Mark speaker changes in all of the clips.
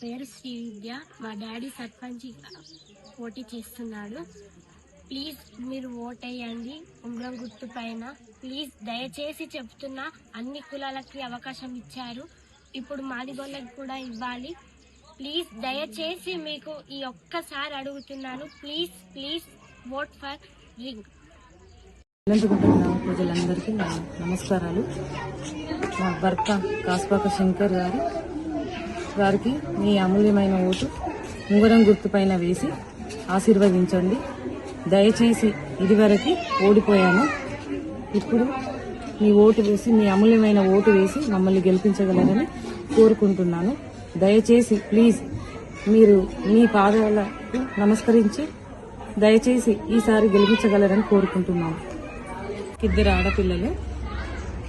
Speaker 1: పేరు శ్రీ విద్య. మా డాడీ సర్పంచ్ పోటీ చేస్తున్నాడు. ప్లీజ్ మీరు ఓట్ వేయండి ఉంగరం గుర్తు పైన. ప్లీజ్ దయచేసి చెప్తున్నా, అన్ని కులాలకి అవకాశం ఇచ్చారు, ఇప్పుడు మాదిగోళ్ళకి కూడా ఇవ్వాలి. ప్లీజ్ దయచేసి మీకు ఈ ఒక్కసారి అడుగుతున్నాను. Please please vote for ring.
Speaker 2: ప్రజలందరికీ నమస్కారాలు. మా భర్త కాసుపాక శంకర్ గారికి మీ అమూల్యమైన ఓటు ఉంగరం గుర్తుపైన వేసి ఆశీర్వదించండి. దయచేసి ఇదివరకు ఓడిపోయాము, ఇప్పుడు మీ ఓటు వేసి, మీ అమూల్యమైన ఓటు వేసి మమ్మల్ని గెలిపించగలరని కోరుకుంటున్నాను. దయచేసి ప్లీజ్ మీరు మీ పాదాలకు నమస్కరించి దయచేసి ఈసారి గెలిపించగలరని కోరుకుంటున్నాను. ఇద్దరు ఆడపిల్లలు,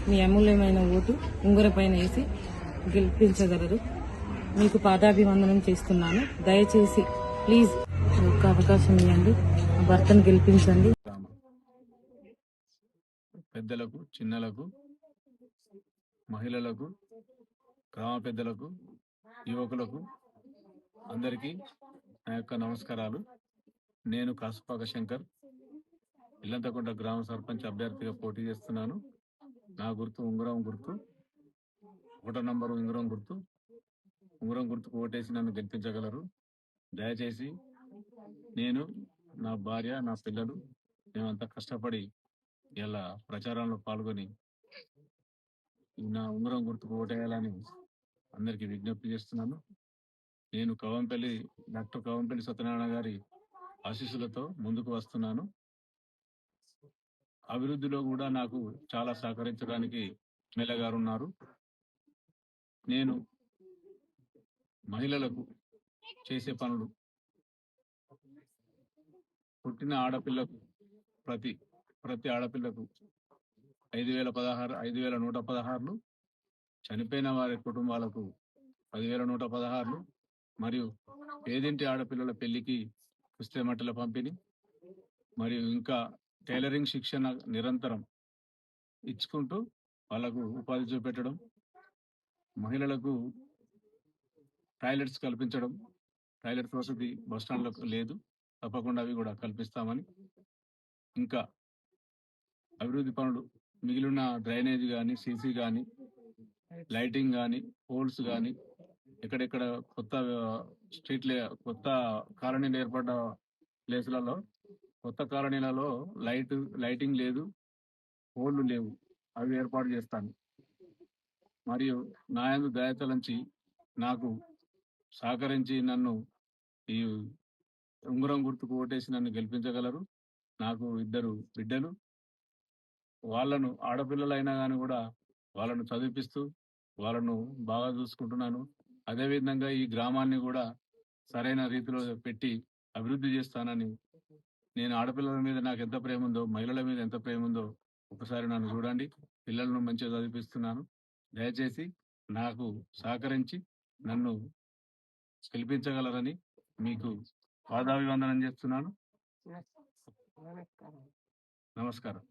Speaker 2: మీ అమూల్యమైన ఓటు ఉంగరపైన వేసి గెలిపించగలరు. మీకు పాదాభివందనం చేస్తున్నాను. దయచేసి ప్లీజ్ ఒక అవకాశం ఇవ్వండి, భర్తను గెలిపించండి.
Speaker 3: పెద్దలకు, చిన్నలకు, మహిళలకు, గ్రామ పెద్దలకు, యువకులకు అందరికీ నా యొక్క నమస్కారాలు. నేను కాసుపాక శంకర్, ఇల్లంతకుంట గ్రామ సర్పంచ్ అభ్యర్థిగా పోటీ చేస్తున్నాను. నా గుర్తు ఉంగరం గుర్తు, 1వ నంబరు ఉంగరం గుర్తు. ఉంగరం గుర్తుకు ఓటేసి నన్ను గెలిపించగలరు. దయచేసి నేను, నా భార్య, నా పిల్లలు మేమంతా కష్టపడి ఇలా ప్రచారంలో పాల్గొని నా ఉంగరం గుర్తుకు ఓటేయాలని అందరికీ విజ్ఞప్తి చేస్తున్నాను. నేను డాక్టర్ కవంపల్లి సత్యనారాయణ గారి ఆశీస్సులతో ముందుకు వస్తున్నాను. అభివృద్ధిలో కూడా నాకు చాలా సహకరించడానికి ఎమ్మెల్యే గారు ఉన్నారు. నేను మహిళలకు చేసే పనులు, పుట్టిన ఆడపిల్లకు ప్రతి ఆడపిల్లకు 5,116 చనిపోయిన వారి కుటుంబాలకు 10,116 మరియు పేదింటి ఆడపిల్లల పెళ్లికి పుస్తెమట్టల పంపిణీ మరియు ఇంకా టైలరింగ్ శిక్షణ నిరంతరం ఇచ్చుకుంటూ వాళ్ళకు ఉపాధి చూపెట్టడం, మహిళలకు టాయిలెట్స్ కల్పించడం. టాయిలెట్స్ వసతి బస్టాండ్లో లేదు, తప్పకుండా అవి కూడా కల్పిస్తామని. ఇంకా అభివృద్ధి పనులు, మిగిలిన డ్రైనేజ్ కానీ, సీసీ కానీ, లైటింగ్ కానీ, పోల్స్ కానీ, ఎక్కడెక్కడ కొత్త కొత్త కాలనీలు ఏర్పడ్డ ప్లేసులలో, కొత్త కాలనీలలో లైటింగ్ లేదు, పోల్లు లేవు, అవి ఏర్పాటు చేస్తాను. మరియు నాయందు దయతలంచి నాకు సహకరించి నన్ను ఈ ఉంగరం గుర్తుకు ఓటేసి నన్ను గెలిపించగలరు. నాకు 2 బిడ్డలు, వాళ్ళను ఆడపిల్లలైనా కానీ కూడా వాళ్ళను చదివిపిస్తూ వాళ్ళను బాగా చూసుకుంటున్నాను. అదేవిధంగా ఈ గ్రామాన్ని కూడా సరైన రీతిలో పెట్టి అభివృద్ధి చేస్తానని. నేను ఆడపిల్లల మీద నాకు ఎంత ప్రేమ ఉందో, మహిళల మీద ఎంత ప్రేమ ఉందో ఒకసారి నన్ను చూడండి. పిల్లలను మంచిగా చదివిస్తున్నాను. దయచేసి నాకు సహకరించి నన్ను గెలిపించగలరని మీకు పాదాభివందనం చేస్తున్నాను. నమస్కారం.